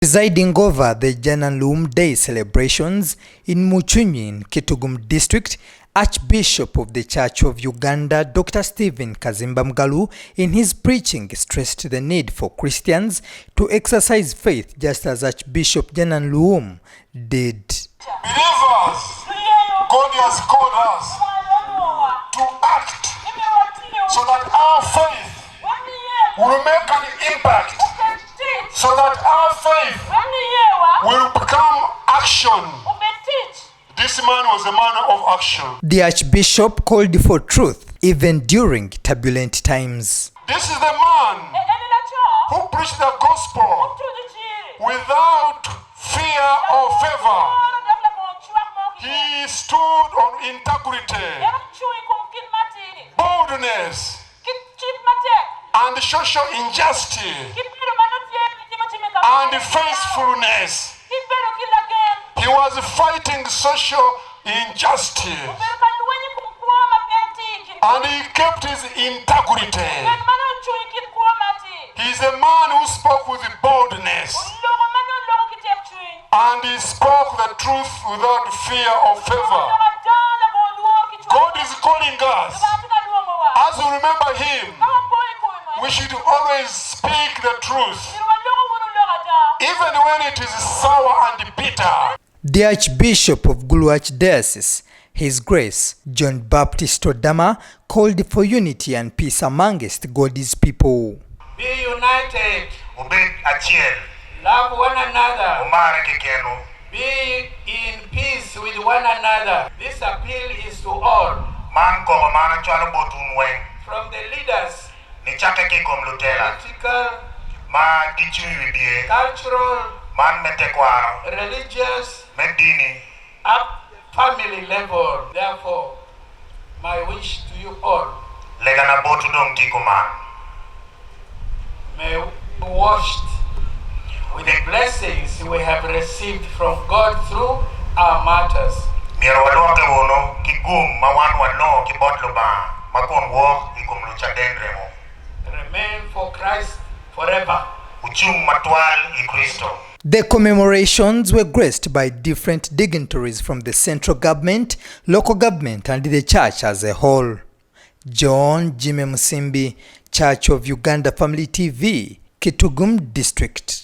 Presiding over the Janani Luwum Day celebrations in Muchunyi in Kitgum district, Archbishop of the Church of Uganda Dr. Kazimba in his preaching stressed the need for Christians to exercise faith just as Archbishop Janani Luwum did. Believers, God has called us to act so that our faith will make an impact, so that our faith will become action. This man was a man of action. The Archbishop called for truth even during turbulent times. This is the man who preached the gospel without fear or favor. He stood on integrity, boldness, and social injustice, and faithfulness. He was fighting social injustice, and he kept his integrity. He's a man who spoke with boldness, and he spoke the truth without fear or favor. God is calling us. As we remember him, we should always speak the truth, even when it is sour and bitter. The Archbishop of Gulu Archdiocese, His Grace John Baptist Odama, called for unity and peace amongst God's people. Be united. Love one another. Be in peace with one another. This appeal is to all. From the leaders, political, cultural, religious, up family level. Therefore, my wish to you all, may we be washed with the blessings we have received from God through our martyrs. Remain for Christ forever. The commemorations were graced by different dignitaries from the central government, local government, and the church as a whole. John Jime Musimbi, Church of Uganda Family TV, Kitgum District.